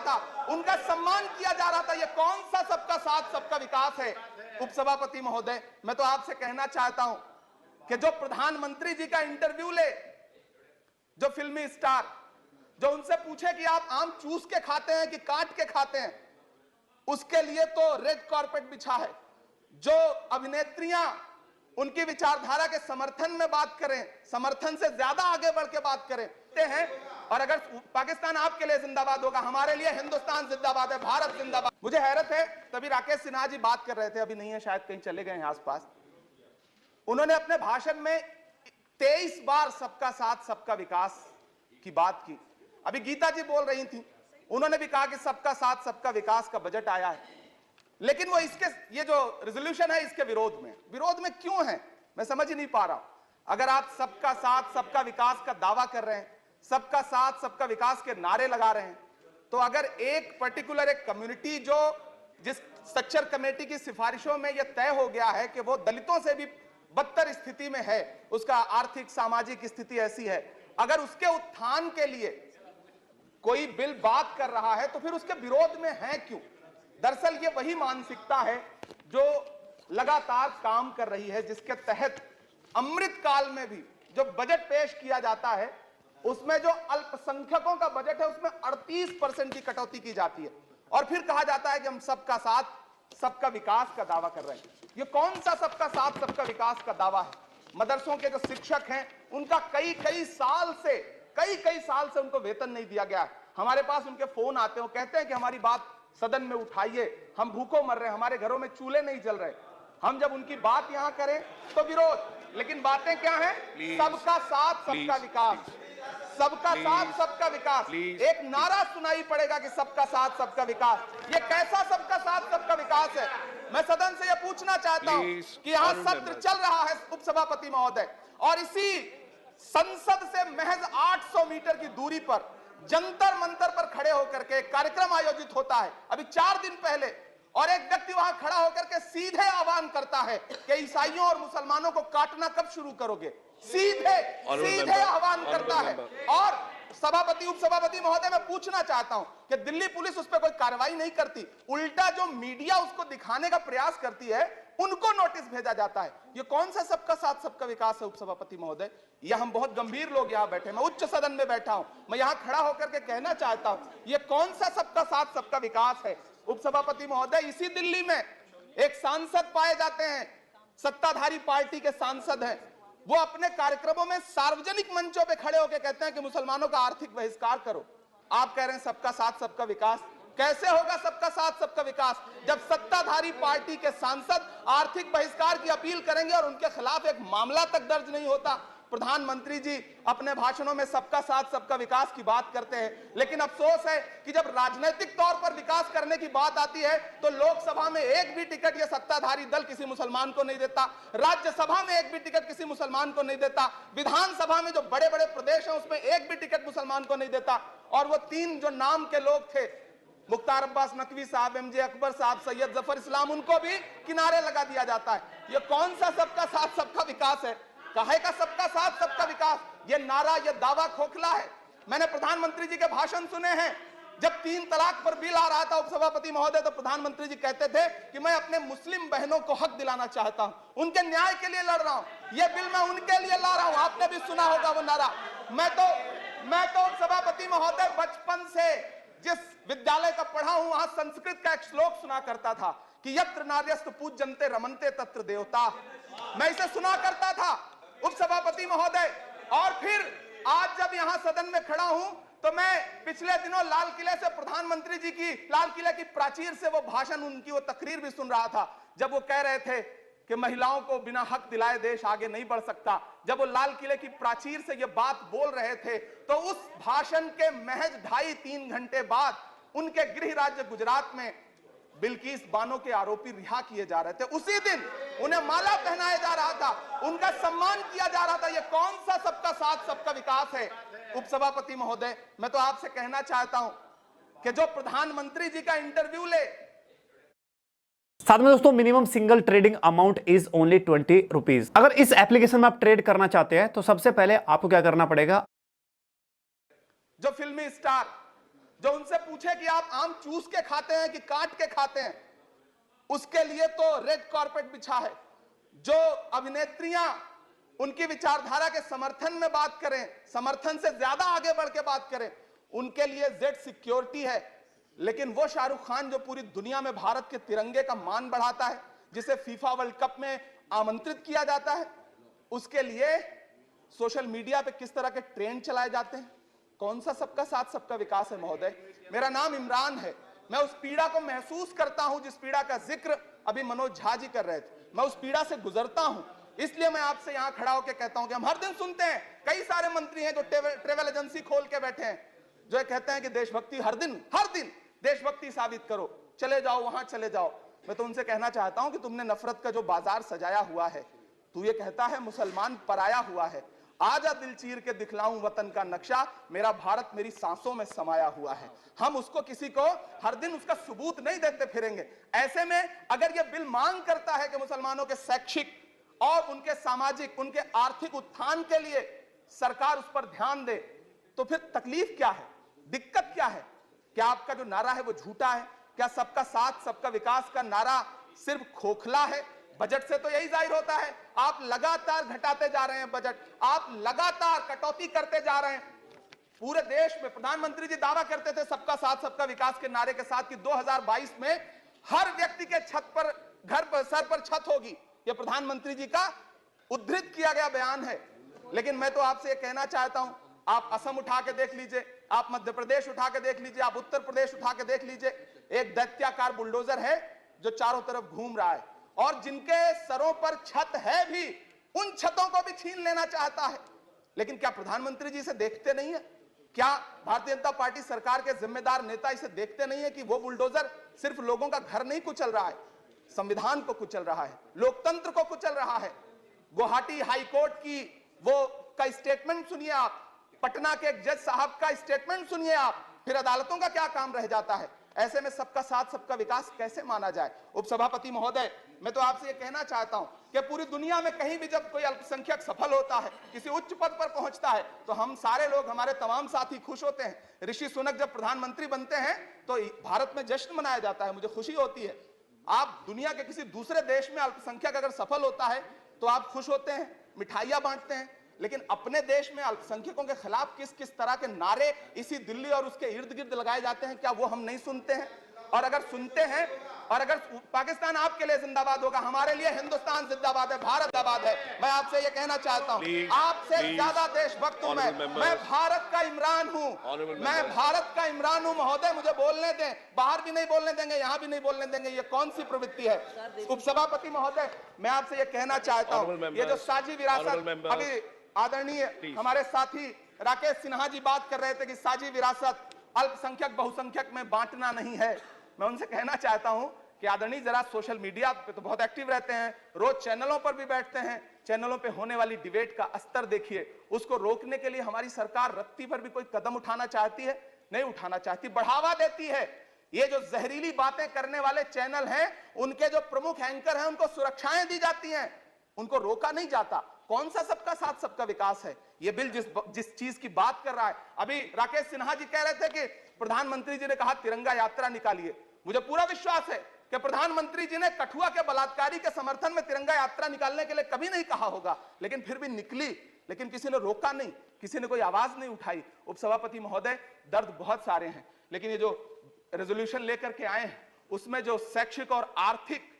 था, उनका सम्मान किया जा रहा था। ये कौन सा सबका साथ सबका विकास है? उपसभापति महोदय, मैं तो आपसे कहना चाहता हूं कि जो प्रधानमंत्री जी का इंटरव्यू ले, जो फिल्मी स्टार, जो उनसे पूछे कि आप आम चूस के खाते हैं कि काट के खाते हैं, उसके लिए तो रेड कारपेट बिछा है। जो अभिनेत्रियां उनकी विचारधारा के समर्थन में बात करें, समर्थन से ज्यादा आगे बढ़ के बात करें हैं, और अगर पाकिस्तान आपके लिए जिंदाबाद होगा, हमारे लिए हिंदुस्तान जिंदाबाद है, भारत जिंदाबाद। मुझे हैरत है, तभी राकेश सिन्हा जी बात कर रहे थे, अभी नहीं है शायद, कहीं चले गए हैं आसपास। उन्होंने अपने भाषण में 23 बार सबका साथ सबका विकास की बात की। अभी गीता जी बोल रही थी, उन्होंने भी कहा कि सबका साथ सबका विकास का बजट आया है, लेकिन वो इसके, ये जो रेजोल्यूशन है इसके विरोध में क्यों है, मैं समझ ही नहीं पा रहा हूं। अगर आप सबका साथ सबका विकास का दावा कर रहे हैं, सबका साथ सबका विकास के नारे लगा रहे हैं, तो अगर एक पर्टिकुलर एक कम्युनिटी जो जिस स्ट्रक्चर कमेटी की सिफारिशों में यह तय हो गया है कि वो दलितों से भी बदतर स्थिति में है, उसका आर्थिक सामाजिक स्थिति ऐसी है, अगर उसके उत्थान के लिए कोई बिल बात कर रहा है तो फिर उसके विरोध में है क्यों? दरअसल ये वही मानसिकता है जो लगातार काम कर रही है, जिसके तहत अमृत काल में भी जो बजट पेश किया जाता है उसमें जो अल्पसंख्यकों का बजट है उसमें 38% की कटौती की जाती है, और फिर कहा जाता है कि हम सबका साथ सबका विकास का दावा कर रहे हैं। ये कौन सा सबका साथ सबका विकास का दावा है? मदरसों के जो शिक्षक हैं उनका कई साल से उनको वेतन नहीं दिया गया है। हमारे पास उनके फोन आते हैं, कहते हैं कि हमारी बात सदन में उठाइए, हम भूखों मर रहे हैं, हमारे घरों में चूल्हे नहीं जल रहे। हम जब उनकी बात यहां करें तो विरोध, लेकिन बातें क्या है? सबका साथ सबका विकास, सबका साथ सबका विकास। एक नारा सुनाई पड़ेगा कि सबका साथ सबका विकास। ये कैसा सबका साथ सबका विकास है? मैं सदन से यह पूछना चाहता हूं कि यहां सत्र चल रहा है उपसभापति महोदय, और इसी संसद से महज 800 मीटर की दूरी पर जंतर मंतर पर खड़े होकर के कार्यक्रम आयोजित होता है अभी 4 दिन पहले, और एक व्यक्ति वहां खड़ा होकर के सीधे आह्वान करता है कि ईसाइयों और मुसलमानों को काटना कब शुरू करोगे? सीधे आह्वान करता है। और सभापति उपसभापति महोदय, मैं पूछना चाहता हूं कि दिल्ली पुलिस उस पर कोई कार्रवाई नहीं करती, उल्टा जो मीडिया उसको दिखाने का प्रयास करती है उनको नोटिस भेजा जाता है। ये कौन सा सबका साथ सबका विकास है उपसभापति महोदय? यह हम बहुत गंभीर लोग यहां बैठे, मैं उच्च सदन में बैठा हूं, मैं यहां खड़ा होकर के कहना चाहता हूं, ये कौन सा सबका साथ सबका विकास है उपसभापति महोदय? इसी दिल्ली में एक सांसद पाए जाते हैं, सत्ताधारी पार्टी के सांसद हैं, वो अपने कार्यक्रमों में सार्वजनिक मंचों पे खड़े होकर कहते हैं कि मुसलमानों का आर्थिक बहिष्कार करो। आप कह रहे हैं सबका साथ सबका विकास? कैसे होगा सबका साथ सबका विकास जब सत्ताधारी पार्टी के सांसद आर्थिक बहिष्कार की अपील करेंगे और उनके खिलाफ एक मामला तक दर्ज नहीं होता? प्रधानमंत्री जी अपने भाषणों में सबका साथ सबका विकास की बात करते हैं, लेकिन अफसोस है कि जब राजनीतिक तौर पर विकास करने की बात आती है तो लोकसभा में एक भी टिकट ये सत्ताधारी दल किसी मुसलमान को नहीं देता, राज्यसभा में एक भी टिकट किसी मुसलमान को नहीं देता, विधानसभा में जो बड़े बड़े प्रदेश हैं उसमें एक भी टिकट मुसलमान को नहीं देता। और वो 3 जो नाम के लोग थे, मुख्तार अब्बास नकवी साहब, एमजे अकबर साहब, सैयद जफर इस्लाम, उनको भी किनारे लगा दिया जाता है। ये कौन सा सबका साथ सबका विकास है? काहे का सबका साथ सबका विकास? ये नारा, ये दावा खोखला है। मैंने प्रधानमंत्री जी के भाषण सुने हैं, जब 3 तलाक पर बिल आ रहा था उपसभापति महोदय, तो प्रधानमंत्री जी कहते थे कि मैं अपने मुस्लिम बहनों को हक दिलाना चाहता हूं, उनके न्याय के लिए लड़ रहा हूं, ये बिल मैं उनके लिए ला रहा हूं। आपने भी सुना होगा वो नारा। मैं तो सभापति महोदय बचपन से जिस विद्यालय का पढ़ा हूं वहां संस्कृत का एक श्लोक सुना करता था कि यत्र नार्यस्तु पूज्यन्ते रमन्ते तत्र देवता। मैं इसे सुना करता था उपसभापति महोदय। और फिर आज जब यहां सदन में खड़ा हूं तो मैं पिछले दिनों लाल किले से प्रधानमंत्री जी की, लाल किले की प्राचीर से वो भाषण, उनकी वो तकरीर भी सुन रहा था, जब वो कह रहे थे कि महिलाओं को बिना हक दिलाए देश आगे नहीं बढ़ सकता। जब वो लाल किले की प्राचीर से ये बात बोल रहे थे तो उस भाषण के महज 2.5-3 घंटे बाद उनके गृह राज्य गुजरात में बिल्किस बानो के आरोपी रिहा किए जा रहे थे। उसी दिन उन्हें माला पहनाया जा रहा था, उनका सम्मान किया जा रहा था। ये कौन सा सबका साथ सबका विकास है उपसभापति महोदय? मैं तो आपसे कहना चाहता हूं कि जो प्रधानमंत्री जी का इंटरव्यू ले। साथ में दोस्तों, minimum single trading amount is only 20 rupees. अगर इस एप्लीकेशन में आप ट्रेड करना चाहते हैं तो सबसे पहले आपको क्या करना पड़ेगा, जो फिल्मी स्टार, जो उनसे पूछे कि आप आम चूस के खाते हैं कि काट के खाते हैं, उसके लिए तो रेड कारपेट बिछा है। जो अभिनेत्रियां उनकी विचारधारा के समर्थन में बात करें, समर्थन से ज्यादा आगे बढ़ के बात करें, उनके लिए जेड सिक्योरिटी है। लेकिन वो शाहरुख खान जो पूरी दुनिया में भारत के तिरंगे का मान बढ़ाता है, जिसे फीफा वर्ल्ड कप में आमंत्रित किया जाता है, उसके लिए सोशल मीडिया पे किस तरह के ट्रेंड चलाए जाते हैं। कौन सा सबका साथ सबका विकास है महोदय? मेरा नाम इमरान है। मैं उस पीड़ा को महसूस करता हूं जिस पीड़ा का जिक्र अभी मनोज झा जी कर रहे थे। मैं उस पीड़ा से गुजरता हूं, इसलिए मैं आपसे यहां खड़ा होकर कहता हूं कि हम हर दिन सुनते हैं, कई सारे मंत्री हैं जो ट्रेवल एजेंसी खोल के बैठे हैं, जो कहते हैं कि देशभक्ति हर दिन देशभक्ति साबित करो, चले जाओ वहां चले जाओ। मैं तो उनसे कहना चाहता हूं कि तुमने नफरत का जो बाजार सजाया हुआ है, तू ये कहता है मुसलमान पराया हुआ है, आजा दिल चीर के दिखलाऊं वतन का नक्शा, मेरा भारत मेरी सांसों में समाया हुआ है। हम उसको किसी को हर दिन उसका सबूत नहीं देते फिरेंगे। ऐसे में अगर ये बिल मांग करता है कि मुसलमानों के शैक्षिक और उनके सामाजिक, उनके आर्थिक उत्थान के लिए सरकार उस पर ध्यान दे, तो फिर तकलीफ क्या है, दिक्कत क्या है? क्या आपका जो नारा है वो झूठा है? क्या सबका साथ सबका विकास का नारा सिर्फ खोखला है? बजट से तो यही जाहिर होता है, आप लगातार घटाते जा रहे हैं बजट, आप लगातार कटौती करते जा रहे हैं। पूरे देश में प्रधानमंत्री जी दावा करते थे सबका साथ सबका विकास के नारे के साथ कि 2022 में हर व्यक्ति के छत पर, घर पर, सर पर छत होगी। यह प्रधानमंत्री जी का उद्धृत किया गया बयान है। लेकिन मैं तो आपसे यह कहना चाहता हूं, आप असम उठा के देख लीजिए, आप मध्य प्रदेश उठा के देख लीजिए, आप उत्तर प्रदेश उठा के देख लीजिए, एक दैत्याकार बुलडोजर है जो चारों तरफ घूम रहा है, और जिनके सरों पर छत है भी, उन छतों को भी छीन लेना चाहता है। लेकिन क्या प्रधानमंत्री जी इसे देखते नहीं है? क्या भारतीय जनता पार्टी सरकार के जिम्मेदार नेता इसे देखते नहीं है कि वो बुलडोजर सिर्फ लोगों का घर नहीं कुचल रहा है, संविधान को कुचल रहा है, लोकतंत्र को कुचल रहा है। गुवाहाटी हाईकोर्ट की वो का स्टेटमेंट सुनिए आप, पटना के एक जज साहब का स्टेटमेंट सुनिए आप, फिर अदालतों का क्या काम रह जाता है? ऐसे में सबका साथ सबका विकास कैसे माना जाए? उपसभापति महोदय, मैं तो आपसे यह कहना चाहता हूं कि पूरी दुनिया में कहीं भी जब कोई अल्पसंख्यक सफल होता है, किसी उच्च पद पर पहुंचता है, तो हम सारे लोग, हमारे तमाम साथी खुश होते हैं। ऋषि सुनक जब प्रधानमंत्री बनते हैं तो भारत में जश्न मनाया जाता है, मुझे खुशी होती है। आप दुनिया के किसी दूसरे देश में अल्पसंख्यक अगर सफल होता है तो आप खुश होते हैं, मिठाइयां बांटते हैं। लेकिन अपने देश में अल्पसंख्यकों के खिलाफ किस किस तरह के नारे इसी दिल्ली और उसके इर्द गिर्द लगाए जाते हैं, क्या वो हम नहीं सुनते हैं? और अगर सुनते हैं, और अगर पाकिस्तान आपके लिए जिंदाबाद होगा, हमारे लिए हिंदुस्तान जिंदाबाद है, भारत जिंदाबाद है। मैं आपसे ये कहना चाहता हूं, आपसे ज्यादा देशभक्त हूं मैं भारत का इमरान हूं, मैं भारत का इमरान हूं महोदय, मुझे बोलने दें। बाहर भी नहीं बोलने देंगे, यहां भी नहीं बोलने देंगे, ये कौन सी प्रवृत्ति है? उपसभापति महोदय, मैं आपसे ये कहना चाहता हूं, ये जो साझी विरासत, अभी आदरणीय हमारे साथी राकेश सिन्हा जी बात कर रहे थे कि साझी विरासत अल्पसंख्यक बहुसंख्यक में बांटना नहीं है। मैं उनसे कहना चाहता हूं कि आदरणीय जरा सोशल मीडिया पे तो बहुत एक्टिव रहते हैं, रोज चैनलों पर भी बैठते हैं, चैनलों पे होने वाली डिबेट का स्तर देखिए। उसको रोकने के लिए हमारी सरकार रत्ती पर भी कोई कदम उठाना चाहती है? नहीं उठाना चाहती, बढ़ावा देती है। ये जो जहरीली बातें करने वाले चैनल हैं, उनके जो प्रमुख एंकर हैं, उनको सुरक्षाएं दी जाती हैं, उनको रोका नहीं जाता। कौन सा सबका साथ सबका विकास है? ये बिल जिस चीज की बात कर रहा है, अभी राकेश सिन्हा जी कह रहे थे कि प्रधानमंत्री जी ने कहा तिरंगा यात्रा निकालिए। मुझे पूरा विश्वास है कि प्रधानमंत्री जी ने कठुआ के बलात्कारी के समर्थन में तिरंगा यात्रा निकालने के लिए कभी नहीं कहा होगा, लेकिन फिर भी निकली, लेकिन किसी ने रोका नहीं, किसी ने कोई आवाज नहीं उठाई। उपसभापति महोदय, दर्द बहुत सारे हैं, लेकिन ये जो रेजोल्यूशन लेकर के आए हैं उसमें जो शैक्षिक और आर्थिक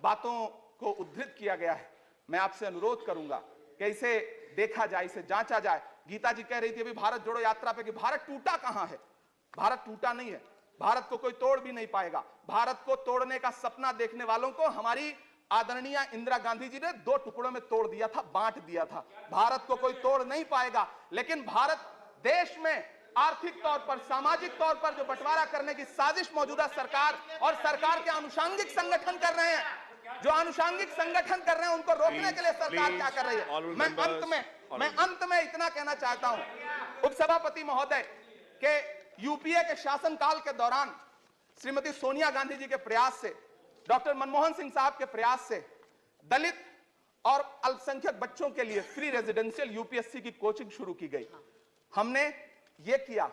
बातों को उद्धृत किया गया है, मैं आपसे अनुरोध करूंगा कि इसे देखा जाए, इसे जांचा जाए। गीता जी कह रही थी अभी भारत जोड़ो यात्रा पे कि भारत टूटा कहां है? भारत टूटा नहीं है, भारत को कोई तोड़ भी नहीं पाएगा। भारत को तोड़ने का सपना देखने वालों को हमारी आदरणीय इंदिरा गांधी जी ने 2 टुकड़ों में तोड़ दिया था, बांट दिया था। भारत को कोई तोड़ नहीं पाएगा, लेकिन भारत देश में आर्थिक तौर पर, सामाजिक तौर पर जो बंटवारा करने की साजिश मौजूदा सरकार और सरकार के आनुषंगिक संगठन कर रहे हैं, जो आनुषंगिक संगठन कर रहे हैं, उनको रोकने के लिए सरकार क्या कर रही है? मैं अंत में इतना कहना चाहता हूं उपसभापति महोदय के यूपीए के शासनकाल के दौरान श्रीमती सोनिया गांधी जी के प्रयास से, डॉक्टर मनमोहन सिंह साहब के प्रयास से दलित और अल्पसंख्यक बच्चों के लिए फ्री रेजिडेंशियल यूपीएससी की कोचिंग शुरू की गई। हमने ये किया,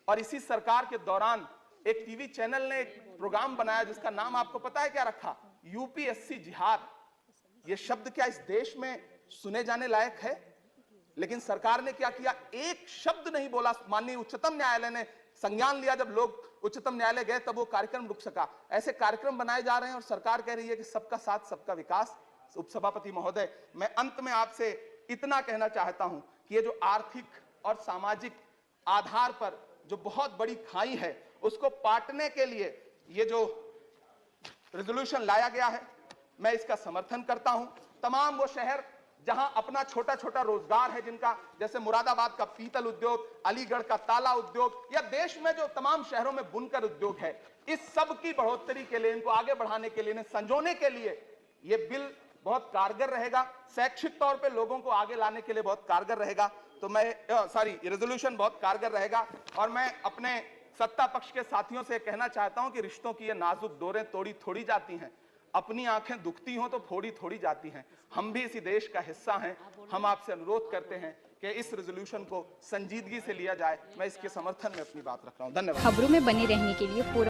और इसी सरकार के दौरान एक टीवी चैनल ने एक प्रोग्राम बनाया जिसका नाम आपको पता है क्या रखा? यूपीएससी जिहाद। ये शब्द क्या इस देश में सुने जाने लायक है? लेकिन सरकार ने क्या किया? एक शब्द नहीं बोला। माननीय उच्चतम न्यायालय ने संज्ञान लिया, जब लोग उच्चतम न्यायालय गए तब वो कार्यक्रम रुक सका। ऐसे कार्यक्रम बनाए जा रहे हैं और सरकार कह रही है कि सबका साथ सबका विकास। उपसभापति महोदय, मैं अंत में आपसे इतना कहना चाहता हूं कि ये जो आर्थिक और सामाजिक आधार पर जो बहुत बड़ी खाई है उसको पाटने के लिए ये जो रेजोल्यूशन लाया गया है, मैं इसका समर्थन करता हूं। तमाम वो शहर जहां अपना छोटा छोटा रोजगार है, जिनका जैसे मुरादाबाद का पीतल उद्योग, अलीगढ़ का ताला उद्योग, या देश में जो तमाम शहरों में बुनकर उद्योग है, इस सब की बढ़ोतरी के लिए, इनको आगे बढ़ाने के लिए, इन्हें संजोने के लिए ये बिल बहुत कारगर रहेगा। शैक्षिक तौर पे लोगों को आगे लाने के लिए बहुत कारगर रहेगा। तो मैं रेजोल्यूशन बहुत कारगर रहेगा। और मैं अपने सत्ता पक्ष के साथियों से कहना चाहता हूं कि रिश्तों की ये नाजुक डोरें तोड़ी थोड़ी जाती हैं। अपनी आंखें दुखती हों तो फोड़ी थोड़ी जाती हैं। हम भी इसी देश का हिस्सा हैं। हम आपसे अनुरोध करते हैं कि इस रेजोल्यूशन को संजीदगी से लिया जाए। मैं इसके समर्थन में अपनी बात रख रहा हूं। धन्यवाद। खबरों में बने रहने के लिए पूरा